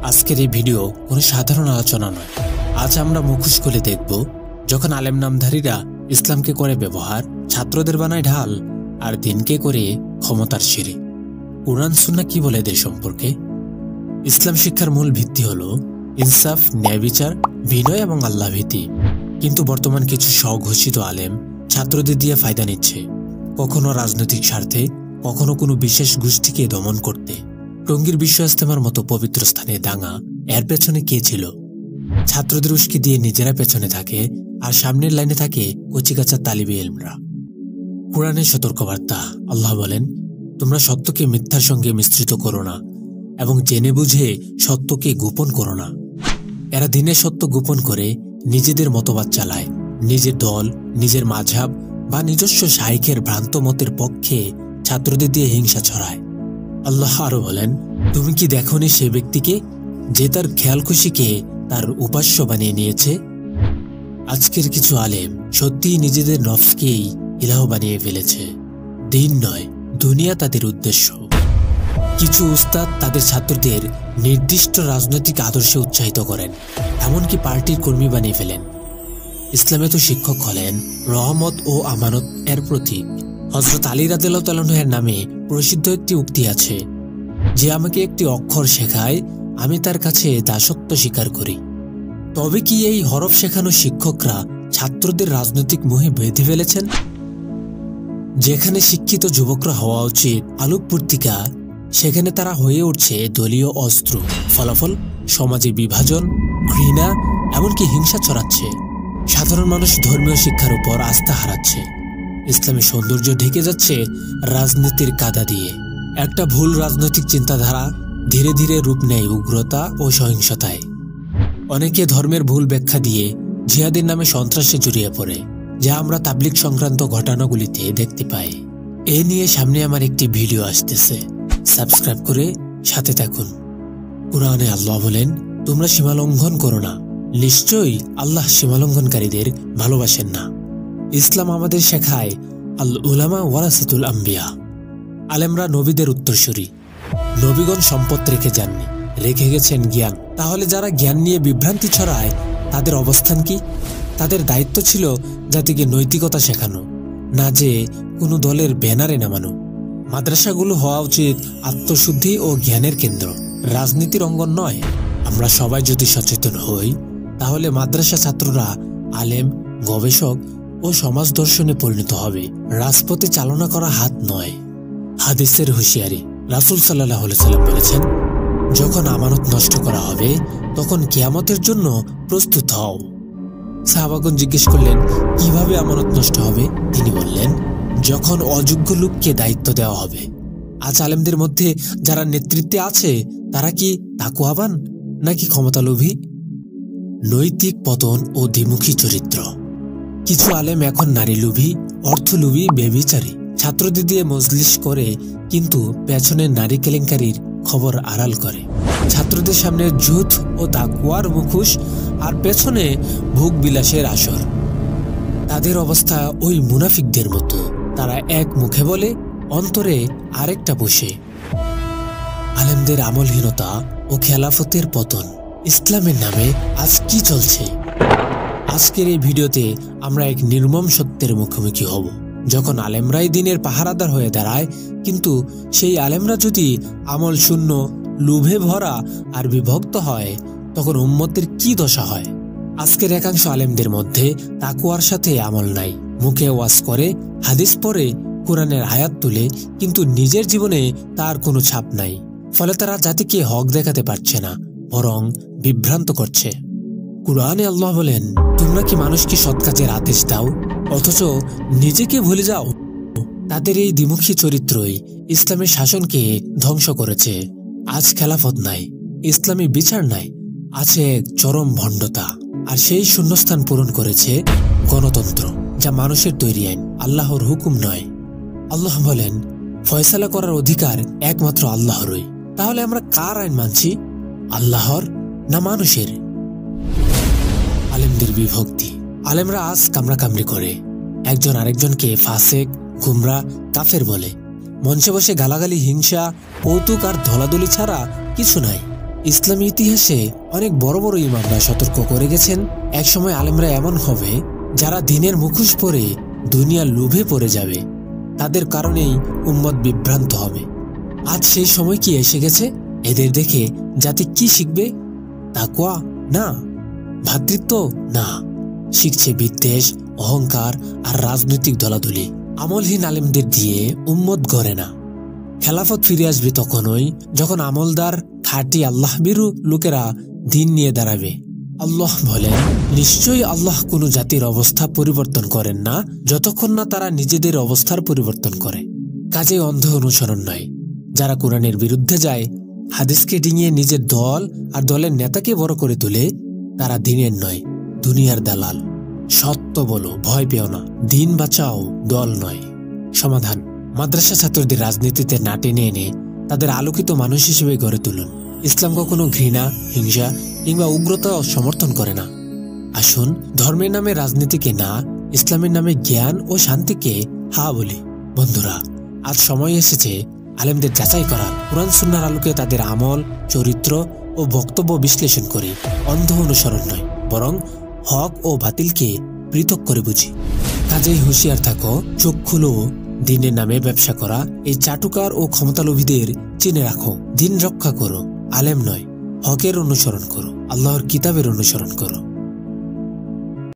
আজকের এই ভিডিও কোনো সাধারণ আলোচনা নয়। আজ আমরা মুখোশ খুলে দেখব, যখন আলেম নামধারীরা ইসলামকে করে ব্যবহার, ছাত্রদের বানায় ঢাল, আর দিনকে করে ক্ষমতার সিঁড়ি। কুরআন সুন্নাহ কি বলে এদের সম্পর্কে? ইসলাম শিক্ষার মূল ভিত্তি হলো ইনসাফ, ন্যায় বিচার, বিনয় এবং আল্লাহ ভীতি। কিন্তু বর্তমান কিছু স্বঘোষিত আলেম ছাত্রদের দিয়ে ফায়দা নিচ্ছে, কখনো রাজনৈতিক স্বার্থে, কখনো কোনো বিশেষ গোষ্ঠীকে দমন করতে। টঙ্গীর বিশ্ব ইজতেমার মতো পবিত্র স্থানে দাঙ্গা, এর পেছনে কে ছিল? ছাত্রদের উস্কি দিয়ে নিজেরা পেছনে থাকে, আর সামনের লাইনে থাকে কচিকাঁচা তালিবে ইলমরা। কুরআনের সতর্কবার্তা। আল্লাহ বলেন, তোমরা সত্যকে মিথ্যার সঙ্গে মিশ্রিত করো না এবং জেনে বুঝে সত্যকে গোপন করো না। এরা দিনের সত্য গোপন করে নিজেদের মতবাদ চালায়, নিজের দল, নিজের মাঝহাব বা নিজস্ব শাইখের ভ্রান্ত মতের পক্ষে ছাত্রদের দিয়ে হিংসা ছড়ায়। আল্লাহ আরো বলেন, তুমি কি দেখোনি সে ব্যক্তিকে যে তার খেয়াল খুশিকে তার উপাস্য বানিয়ে নিয়েছে? আজকের কিছু আলেম সত্যিই নিজেদের নফসকেই ইলাহ বানিয়ে ফেলেছে। দিন নয়, দুনিয়া তাদের উদ্দেশ্য। কিছু উস্তাদ তাদের ছাত্রদের নির্দিষ্ট রাজনৈতিক আদর্শে উৎসাহিত করেন, এমনকি পার্টির কর্মী বানিয়ে ফেলেন। ইসলামে তো শিক্ষক হলেন রহমত ও আমানত এর প্রতীক। হযরত আলী রাদিয়াল্লাহু তাআলা এর নামে প্রসিদ্ধ একটি উক্তি আছে, যে আমাকে একটি অক্ষর শেখায়, আমি তার কাছে দাসত্ব স্বীকার করি। তবে কি এই হরফ শেখানো শিক্ষকরা ছাত্রদের রাজনৈতিক মোহে বেঁধে ফেলেছেন? যেখানে শিক্ষিত যুবকরা হওয়া উচিত আলোক পত্রিকা, সেখানে তারা হয়ে উঠছে দলীয় অস্ত্র। ফলাফল সমাজে বিভাজন, ঘৃণা, এমনকি হিংসা ছড়াচ্ছে। সাধারণ মানুষ ধর্মীয় শিক্ষার উপর আস্থা হারাচ্ছে। ইসলামের সৌন্দর্য ঢেকে যাচ্ছে রাজনীতির কাদা দিয়ে। একটা ভুল রাজনৈতিক চিন্তাধারা ধীরে ধীরে রূপ নেয় উগ্রতা ও সহিংসতায়। অনেকে ধর্মের ভুল ব্যাখ্যা দিয়ে জিহাদের নামে সন্ত্রাসে জড়িয়ে পড়ে, যা আমরা তাবলিগ সংক্রান্ত ঘটনাগুলিতে দেখতে পাই। এ নিয়ে সামনে আমার একটি ভিডিও আসতেছে, সাবস্ক্রাইব করে সাথে থাকুন। কুরআনে আল্লাহ বলেন, তোমরা সীমালঙ্ঘন করো না, নিশ্চয়ই আল্লাহ সীমালঙ্ঘনকারীদের ভালোবাসেন না। ইসলাম আমাদের শেখায়, আল উলামা ওয়ারাসাতুল আম্বিয়া, আলেমরা নবীদের উত্তরসূরি। নবীগণ সম্পদ রেখে যাননি, রেখে গেছেন জ্ঞান। তাহলে যারা জ্ঞান নিয়ে বিভ্রান্তি ছড়ায়, তাদের অবস্থান কি? তাদের দায়িত্ব ছিল জাতিকে নৈতিকতা শেখানো, না যে কোনো দলের ব্যানারে নামানো। মাদ্রাসাগুলো হওয়া উচিত আত্মশুদ্ধি ও জ্ঞানের কেন্দ্র, রাজনীতির অঙ্গন নয়। আমরা সবাই যদি সচেতন হই, তাহলে মাদ্রাসা ছাত্ররা আলেম, গবেষক ও সমাজ দর্শনে পরিণত হবে, রাজপথে চালনা করা হাত নয়। হাদিসের হুঁশিয়ারি। রাসূল সাল্লাল্লাহু আলাইহি ওয়াসাল্লাম বলেছেন, যখন আমানত নষ্ট করা হবে, তখন কিয়ামতের জন্য প্রস্তুত হও। সাহাবাগণ জিজ্ঞেস করলেন, কিভাবে আমানত নষ্ট হবে? তিনি বললেন, যখন অযোগ্য লোককে দায়িত্ব দেওয়া হবে। আজ আলেমদের মধ্যে যারা নেতৃত্বে আছে, তারা কি তাকওয়াবান নাকি ক্ষমতালোভী? নৈতিক পতন ও দ্বিমুখী চরিত্র। কিছু আলেম এখন নারীলোভী, অর্থলোভী, ব্যভিচারী। ছাত্রদের দিয়ে মজলিস করে, কিন্তু পেছনে নারী কেলেঙ্কারির খবর আড়াল করে। ছাত্রদের সামনে জুত ও তাকওয়ার মুখোশ, আর পেছনে ভোগ বিলাসের আসর। তাদের অবস্থা ওই মুনাফিকদের মতো, তারা এক মুখে বলে, অন্তরে আরেকটা বসে। আলেমদের আমলহীনতা ও খেলাফতের পতন। ইসলামের নামে আজ কি চলছে? আজকের এই ভিডিওতে আমরা এক নির্মম সত্যের মুখোমুখি হব। যখন আলেমরাই দিনের পাহারাদার হয়ে দাঁড়ায়, কিন্তু সেই আলেমরা যদি আমল শূন্য, লোভে ভরা আর বিভক্ত হয়, তখন উম্মতের কি দশা হয়? আজকের একাংশ আলেমদের মধ্যে তাকওয়ার সাথে আমল নাই। মুখে ওয়াজ করে, হাদিস পড়ে, কোরআনের আয়াত তুলে, কিন্তু নিজের জীবনে তার কোনো ছাপ নাই। ফলে তারা জাতিকে হক দেখাতে পারছে না, বরং বিভ্রান্ত করছে। কুরআনে আল্লাহ বলেন, তোমরা কি মানুষকে সৎ কাজের আদেশ দাও, অথচ নিজেকে ভুলে যাও? তাদের এই দ্বিমুখী চরিত্রই ইসলামের শাসনকে ধ্বংস করেছে। আজ খেলাফত নাই, ইসলামী বিচার নাই, আছে এক চরম ভণ্ডতা। আর সেই শূন্যস্থান পূরণ করেছে গণতন্ত্র, যা মানুষের তৈরি আইন, আল্লাহর হুকুম নয়। আল্লাহ বলেন, ফয়সালা করার অধিকার একমাত্র আল্লাহরই। তাহলে আমরা কার আইন মানছি, আল্লাহর না মানুষের? আলেমদের বিভক্তি। আলেমরা আজ কামড়াকামড়ি করে, একজন আরেকজনকে ফাসেক, গুমরা, কাফের বলে। মঞ্চে বসে গালাগালি, হিংসা, কৌতুক আর ধলাধলি ছাড়া কিছু নাই। ইসলামী ইতিহাসে অনেক বড় বড় ইমামরা সতর্ক করে গেছেন, একসময় আলেমরা এমন হবে যারা দিনের মুখোশ পরে দুনিয়ার লোভে পড়ে যাবে, তাদের কারণেই উম্মত বিভ্রান্ত হবে। আজ সেই সময় কি এসে গেছে? এদের দেখে জাতি কি শিখবে? তাকওয়া? না। ভ্রাতৃত্ব? না। শিখছে বিদ্বেষ, অহংকার আর রাজনৈতিক দলাদলি। আমলহীন আলেমদের দিয়ে উম্মত গড়ে না। খেলাফত ফিরে আসবে তখনই যখন আমলদার খাঁটি আল্লাহভীরু লোকেরা দিন নিয়ে দাঁড়াবে। আল্লাহ বলেন, নিশ্চয়ই আল্লাহ কোনো জাতির অবস্থা পরিবর্তন করেন না যতক্ষণ না তারা নিজেদের অবস্থার পরিবর্তন করে। কাজে অন্ধ অনুসরণ নয়। যারা কোরআনের বিরুদ্ধে যায়, হাদিসকে ডিঙিয়ে নিজের দল আর দলের নেতাকে বড় করে তোলে, তারা দিনের নয়, দুনিয়ার দালাল। সত্য বলো, ভয় পেও না। দিন বাঁচাও, দল নয়। সমাধান: মাদ্রাসা ছাত্রদের রাজনীতিতে না টেনে এনে তাদের আলোকিত মানুষ হিসেবে গড়ে তুলুন। ইসলাম কখনো ঘৃণা, হিংসা কিংবা উগ্রতা সমর্থন করে না। আসুন ধর্মের নামে রাজনীতিকে না, ইসলামের নামে জ্ঞান ও শান্তিকে হা বলি। বন্ধুরা, আজ সময় এসেছে আলেমদের যাচাই করার। কুরআন সুন্নাহর আলোকে তাদের আমল, চরিত্র ও বক্তব্য বিশ্লেষণ করি। অন্ধ অনুসরণ নয়, বরং হক ও বাতিলকে পৃথক করে বুঝি। কাজেই হুঁশিয়ার থাকো, চোখ খুলো। দিনের নামে ব্যবসা করা এই চাটুকার ও ক্ষমতালোভীদের চিনে রাখো। দিন রক্ষা করো, আলেম নয় হকের অনুসরণ করো, আল্লাহর কিতাবের অনুসরণ করো।